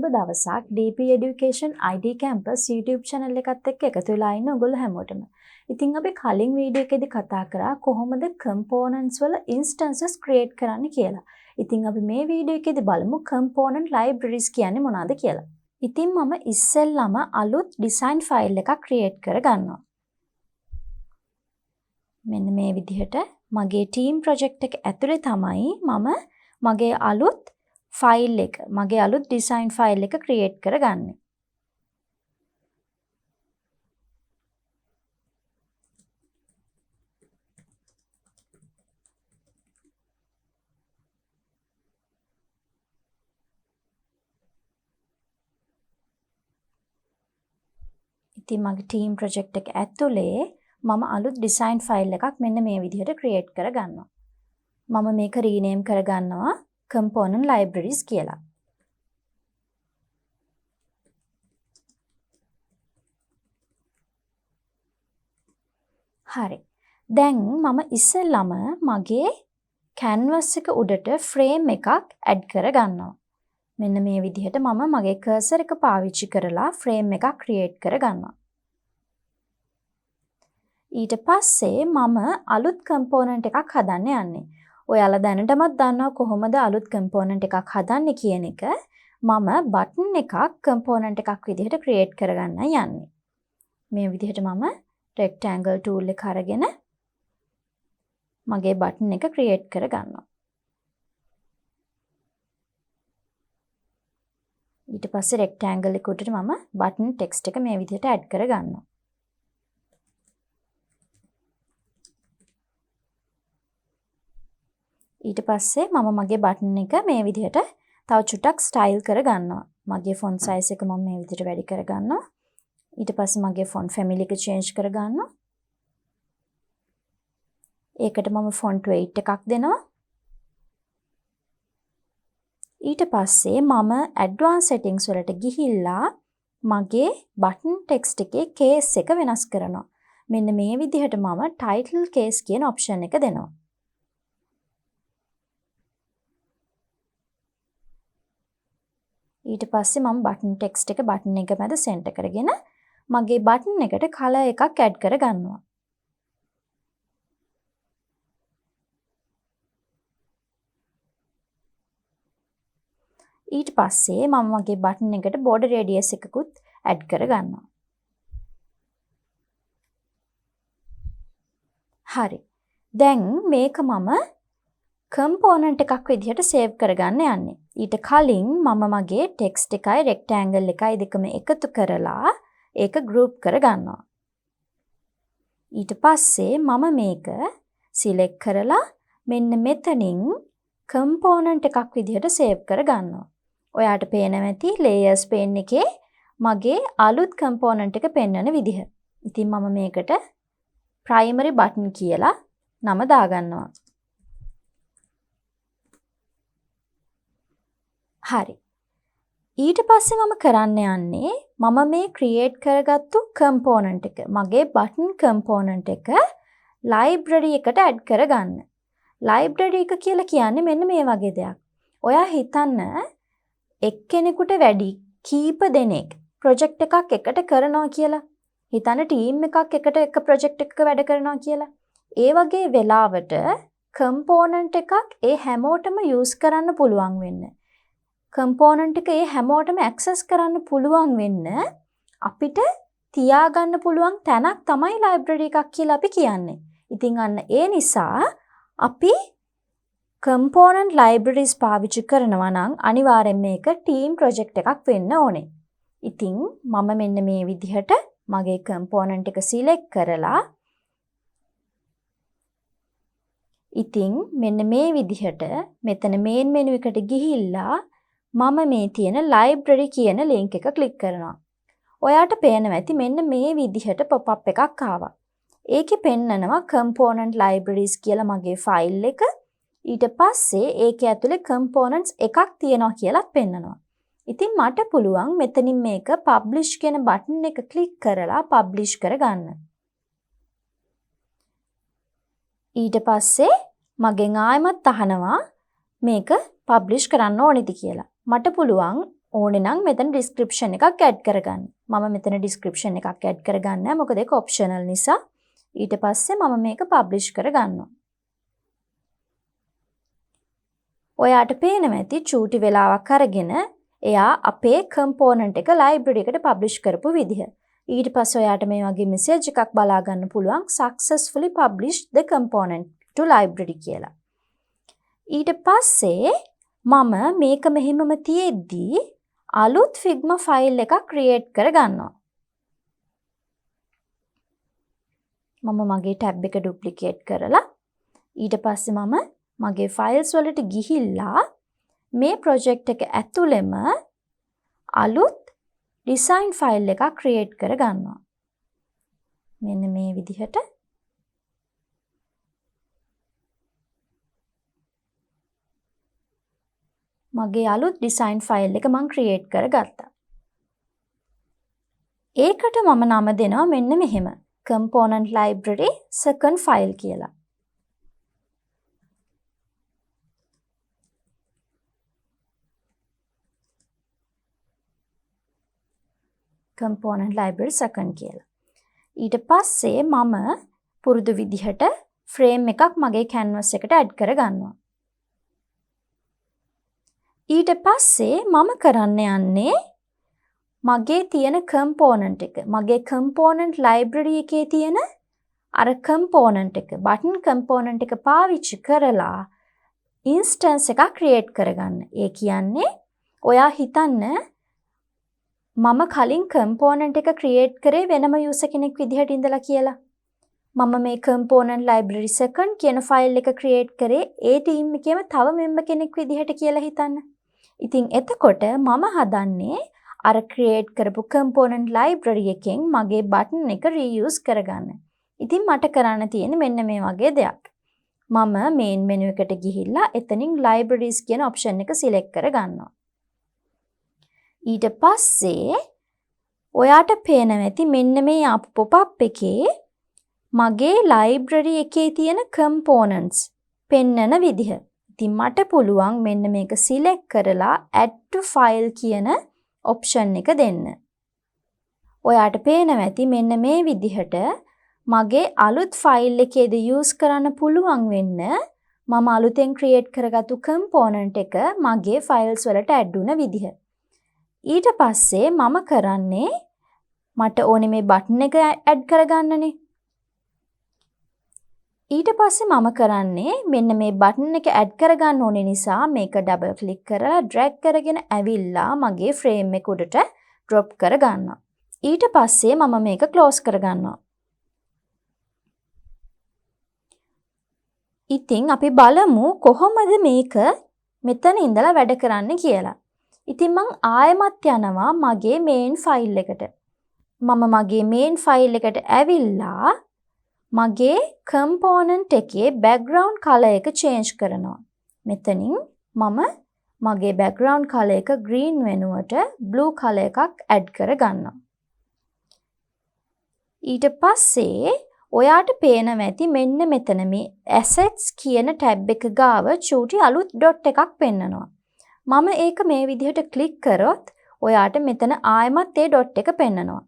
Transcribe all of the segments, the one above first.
සුබ දවසක් DP Education ID Campus YouTube channel එකත් එක්ක එකතු වෙලා ඉන්න ඔයගොල්ලෝ හැමෝටම. ඉතින් අපි කලින් වීඩියෝ එකේදී කතා කරා කොහොමද components වල instances create කරන්න කියලා. ඉතින් අපි මේ වීඩියෝ එකේදී බලමු component libraries කියන්නේ මොනවද කියලා. ඉතින් මම ඉස්සෙල්ලාම අලුත් design file එකක් create කරගන්නවා. මෙන්න මේ විදිහට මගේ team project එක ඇතුලේ තමයි මම මගේ අලුත් ෆයිල් එක මගේ අලුත් ඩිසයින් ෆයිල් එක ක්‍රියේට් කරගන්නේ. ඉතින් මගේ ටීම් ප්‍රොජෙක්ට් එක ඇතුලේ මම අලුත් ඩිසයින් ෆයිල් එකක් මෙන්න මේ විදිහට ක්‍රියේට් කරගන්නවා. මම මේක රීනේම් කරගන්නවා component libraries කියලා. හරි. දැන් මම ඉස්සෙල්ලාම මගේ canvas එක උඩට frame එකක් add කරගන්නවා. මෙන්න මේ විදිහට මම මගේ cursor එක පාවිච්චි කරලා frame එකක් create කරගන්නවා. ඊට පස්සේ මම අලුත් component එකක් හදන්න යන්නේ. ඔයාලා දැනටමත් දන්නවා කොහොමද අලුත් component එකක් හදන්නේ කියන එක. මම button එකක් component එකක් විදිහට create කරගන්න යන්නේ. මේ විදිහට මම rectangle tool එක අරගෙන මගේ button එක create කරගන්නවා. ඊට පස්සේ rectangle එක උඩට මම button text එක මේ විදිහට add කරගන්නවා. ඊට පස්සේ මම මගේ බටන් එක මේ විදිහට තව චුට්ටක් ස්ටයිල් කරගන්නවා. මගේ ෆොන්ට් සයිස් එක මම මේ විදිහට වැඩි කරගන්නවා. ඊට පස්සේ මගේ ෆොන්ට් ෆැමිලි එක චේන්ජ් කරගන්නවා. ඒකට මම ෆොන්ට් weight එකක් දෙනවා. ඊට පස්සේ මම advanced settings වලට ගිහිල්ලා මගේ button text එකේ case එක වෙනස් කරනවා. මෙන්න මේ විදිහට මම title case කියන option එක දෙනවා. ඊට පස්සේ මම button text එක button එක මැද center කරගෙන මගේ button එකට color එකක් add කරගන්නවා. ඊට පස්සේ මම මගේ button එකට border radius එකකුත් add කරගන්නවා. හරි. දැන් මේක මම component එකක් විදිහට save කරගන්න යන්නේ. ඊට කලින් මම මගේ text එකයි rectangle එකයි දෙකම එකතු කරලා ඒක group කරගන්නවා. ඊට පස්සේ මම මේක select කරලා මෙන්න මෙතනින් component එකක් විදිහට save කරගන්නවා. ඔයාට පේනවා ඇති layers pane එකේ මගේ අලුත් component එක පෙන්වන විදිහ. ඉතින් මම මේකට primary button කියලා නම දාගන්නවා. හරි. ඊට පස්සේ මම කරන්න යන්නේ මම මේ create කරගත්තු component එක මගේ button component එක library එකට add කරගන්න. library එක කියලා කියන්නේ මෙන්න මේ වගේ දෙයක්. ඔයා හිතන්න එක්කෙනෙකුට වැඩි කීප දෙනෙක් project එකක් එකට කරනවා කියලා. හිතන්න team එකක් එකට එක project එකක වැඩ කරනවා කියලා. ඒ වගේ වෙලාවට component එකක් ඒ හැමෝටම use කරන්න පුළුවන් වෙන්නේ. component එක ඒ හැමෝටම access කරන්න පුළුවන් වෙන්න අපිට තියාගන්න පුළුවන් තැනක් තමයි library එකක් කියලා අපි කියන්නේ. ඉතින් අන්න ඒ නිසා අපි component libraries පාවිච්චි කරනවා නම් අනිවාර්යෙන් මේක team project එකක් වෙන්න ඕනේ. ඉතින් මම මෙන්න මේ විදිහට මගේ component එක select කරලා ඉතින් මෙන්න මේ විදිහට මෙතන main menu එකට ගිහිල්ලා මම මේ තියෙන library කියන link එක click කරනවා. ඔයාට පේනවා ඇති මෙන්න මේ විදිහට pop-up එකක් ආවා. ඒකේ පෙන්නනවා component libraries කියලා මගේ file එක. ඊට පස්සේ ඒකේ ඇතුලේ components එකක් තියෙනවා කියලා පෙන්නනවා. ඉතින් මට පුළුවන් මෙතනින් මේක publish කියන button එක click කරලා publish කරගන්න. ඊට පස්සේ මගෙන් ආයෙමත් අහනවා මේක publish කරන්න ඕනේද කියලා. මට පුළුවන් ඕනේ නම් මෙතන description එකක් add කරගන්න. මම මෙතන description එකක් add කරගන්නේ නැහැ. මොකද ඒක optional නිසා. ඊට පස්සේ මම මේක publish කරගන්නවා. ඔයාට පේනවා ඇති චූටි වෙලාවක් අරගෙන එයා අපේ component එක library එකට publish කරපු විදිහ. ඊට පස්සේ ඔයාට මේ වගේ message එකක් බලා ගන්න පුළුවන් successfully published the component to library කියලා. ඊට පස්සේ මම මේක මෙහෙමම තියෙද්දී අලුත් Figma file එකක් create කරගන්නවා. මම මගේ tab එක duplicate කරලා ඊට පස්සේ මම මගේ files වලට ගිහිල්ලා මේ project එක ඇතුළෙම අලුත් design file එකක් create කරගන්නවා. මෙන්න මේ විදිහට මගේ අලුත් design file එක මම create කරගත්තා. ඒකට මම නම දෙනවා මෙන්න මෙහෙම. component library second file කියලා. component library second කියලා. ඊට පස්සේ මම පුරුදු විදිහට frame එකක් මගේ canvas එකට add කරගන්නවා. ඊට පස්සේ මම කරන්න යන්නේ මගේ තියෙන component එක. මගේ component library එකේ තියෙන අර component එක, button component එක පාවිච්චි කරලා instance එකක් create කරගන්න. ඒ කියන්නේ ඔයා හිතන්න මම කලින් component එක create කරේ වෙනම user කෙනෙක් විදිහට ඉඳලා කියලා. මම මේ component library second කියන file එක create කරේ ඒ team එකේම තව member කෙනෙක් විදිහට කියලා හිතන්න. ඉතින් එතකොට මම හදන්නේ අර create කරපු component library එකෙන් මගේ button එක reuse කරගන්න. ඉතින් මට කරන්න තියෙන්නේ මෙන්න මේ වගේ දෙයක්. මම main menu එකට ගිහිල්ලා එතනින් libraries කියන option එක select කරගන්නවා. ඊට පස්සේ ඔයාට පේනවා ඇති මෙන්න මේ ආපු pop-up එකේ මගේ library එකේ තියෙන components පෙන්නන විදිහ. ඉතින් මට පුළුවන් මෙන්න මේක select කරලා add to file කියන option එක දෙන්න. ඔයාට පේනවා ඇති මෙන්න මේ විදිහට මගේ අලුත් file එකේද use කරන්න පුළුවන් වෙන්න මම අලුතෙන් create කරගත්තු component එක මගේ files වලට add වුණ විදිහ. ඊට පස්සේ මම කරන්නේ මට ඕනේ මේ button එක add කරගන්නනේ. ඊට පස්සේ මම කරන්නේ මෙන්න මේ button එක add කරගන්න ඕනේ නිසා මේක double click කරලා drag කරගෙන ඇවිල්ලා මගේ frame එක උඩට drop කරගන්නවා. ඊට පස්සේ මම මේක close කරගන්නවා. ඉතින් අපි බලමු කොහොමද මේක මෙතන ඉඳලා වැඩ කරන්නේ කියලා. ඉතින් මං ආයෙමත් යනවා මගේ main file එකට. මම මගේ main file එකට ඇවිල්ලා මගේ component එකේ background color එක change කරනවා. මෙතනින් මම මගේ background color එක green වෙනුවට blue color එකක් add කරගන්නවා. ඊට පස්සේ ඔයාට පේනවා ඇති මෙන්න මෙතන මේ assets කියන tab එක ගාව චූටි අලුත් dot එකක් පෙන්නනවා. මම ඒක මේ විදිහට click කරොත් ඔයාට මෙතන ආයෙමත් ඒ dot එක පෙන්නනවා.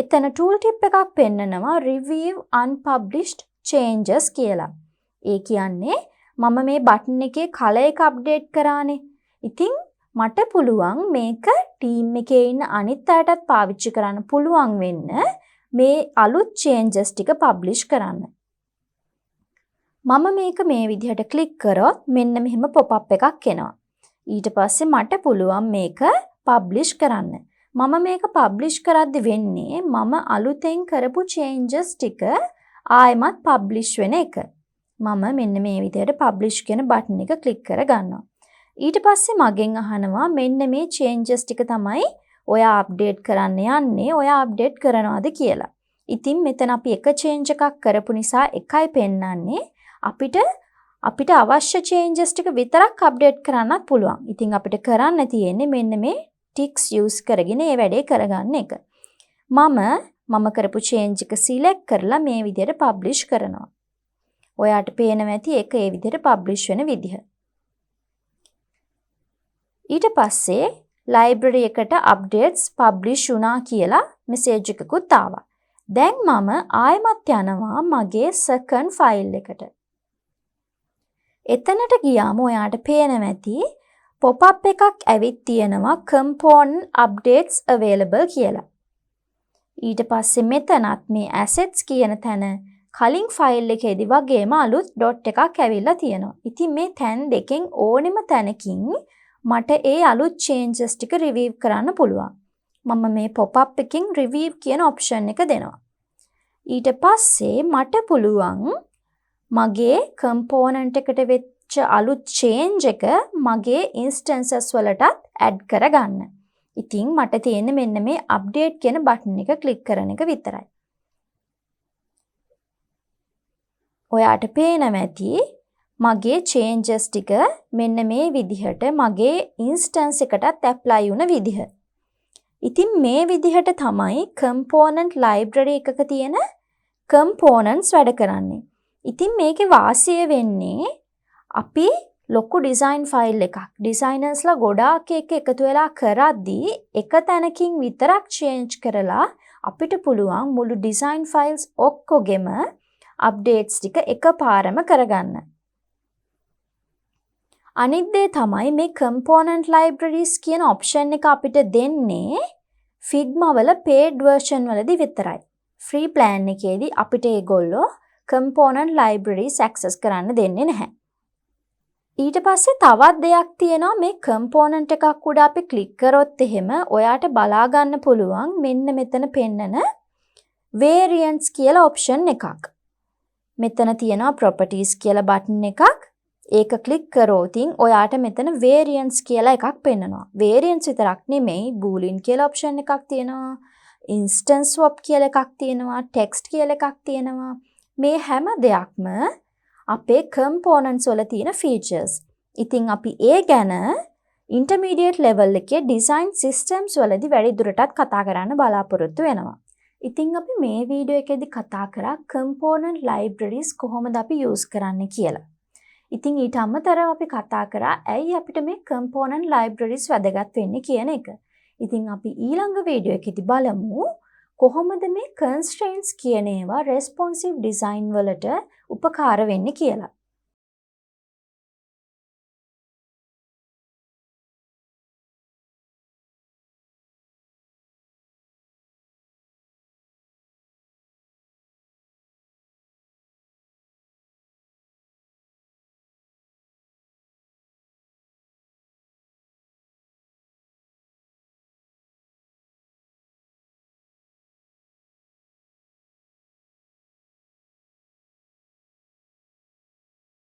එතන tool tip එකක් පෙන්නනවා review unpublished changes කියලා. ඒ කියන්නේ මම මේ button එකේ color එක update කරානේ. ඉතින් මට පුළුවන් මේක team එකේ ඉන්න අනිත් අයටත් පාවිච්චි කරන්න පුළුවන් වෙන්න මේ අලුත් changes ටික publish කරන්න. මම මේක මේ විදිහට click කරොත් මෙන්න මෙහෙම pop-up එකක් එනවා. ඊට පස්සේ මට පුළුවන් මේක publish කරන්න. මම මේක publish කරද්දි වෙන්නේ මම අලුතෙන් කරපු changes ටික ආයෙමත් publish වෙන එක. මම මෙන්න මේ විදිහට publish කියන button එක click කරගන්නවා. ඊට පස්සේ මගෙන් අහනවා මෙන්න මේ changes ටික තමයි ඔයා update කරන්න යන්නේ. ඔයා update කරනවද කියලා. ඉතින් මෙතන අපි එක change එකක් කරපු නිසා එකයි පෙන්නන්නේ. අපිට අවශ්‍ය changes ටික විතරක් update කරන්නත් පුළුවන්. ඉතින් අපිට කරන්න තියෙන්නේ මෙන්න මේ ticks use කරගෙන මේ වැඩේ කරගන්න එක. මම කරපු change එක select කරලා මේ විදිහට publish කරනවා. ඔයාට පේනවා ඇති ඒක ඒ විදිහට publish වෙන විදිහ. ඊට පස්සේ ලයිබ්‍රරි එකට අප්ඩේට්ස් පබ්ලිෂ් වුණා කියලා මෙසේජ් එකකුත් ආවා. දැන් මම ආයෙමත් යනවා මගේ සෙකන්ඩ් ෆයිල් එකට. එතනට ගියාම ඔයාට පේනවා ඇති pop-up එකක් ඇවිත් තියෙනවා component updates available කියලා. ඊට පස්සේ මෙතනත් මේ assets කියන තැන කලින් ෆයිල් එකේදී වගේම අලුත් dot එකක් ඇවිල්ලා තියෙනවා. ඉතින් මේ තැන් දෙකෙන් ඕනෙම තැනකින් මට ඒ අලුත් changes ටික review කරන්න පුළුවන්. මම මේ pop-up එකකින් review කියන option එක දෙනවා. ඊට පස්සේ මට පුළුවන් මගේ component එකට වෙච්ච අලුත් change එක මගේ instances වලටත් add කරගන්න. ඉතින් මට තියෙන්නේ මෙන්න මේ update කියන button එක click කරන එක විතරයි. ඔයාට පේනවා ඇති මගේ changes ටික මෙන්න මේ විදිහට මගේ instance එකටත් apply වුණ විදිහ. ඉතින් මේ විදිහට තමයි component library එකක තියෙන components වැඩ කරන්නේ. ඉතින් මේකේ වාසිය වෙන්නේ අපි ලොකු ඩිසයින් ෆයිල් එකක් ඩිසයිනර්ස්ලා ගොඩාක් එකතු වෙලා කරද්දී එක තැනකින් විතරක් චේන්ජ් කරලා අපිට පුළුවන් මුළු ඩිසයින් ෆයිල්ස් ඔක්කොගෙම අප්ඩේට්ස් ටික එකපාරම කරගන්න. අනිත් දේ තමයි මේ component libraries කියන option එක අපිට දෙන්නේ Figma වල paid version වලදී විතරයි. free plan එකේදී අපිට ඒගොල්ලෝ component libraries access කරන්න දෙන්නේ නැහැ. ඊට පස්සේ තවත් දෙයක් තියෙනවා මේ component එකක් උඩ අපි click කරොත් එහෙම ඔයාට බලා ගන්න පුළුවන් මෙන්න මෙතන පෙන්නන variants කියලා option එකක්. මෙතන තියෙනවා properties කියලා button එකක්. ඒක click කරොතින් ඔයාට මෙතන variants කියලා එකක් පෙන්නනවා. variants විතරක් නෙමෙයි boolean කියලා option එකක් තියෙනවා. instance swap කියලා එකක් තියෙනවා. text කියලා එකක් තියෙනවා. මේ හැම දෙයක්ම අපේ components වල තියෙන features. ඉතින් අපි ඒ ගැන intermediate level එකේ design systems වලදී වැඩි දුරටත් කතා කරන්න බලාපොරොත්තු වෙනවා. ඉතින් අපි මේ වීඩියෝ එකේදී කතා කරා component libraries කොහොමද අපි use කරන්නේ කියලා. ඉතින් ඊට අමතරව අපි කතා කරා ඇයි අපිට මේ component libraries වැදගත් වෙන්නේ කියන එක. ඉතින් අපි ඊළඟ වීඩියෝ එකේදී බලමු කොහොමද මේ constraints කියන ඒවා responsive design වලට උපකාර වෙන්නේ කියලා.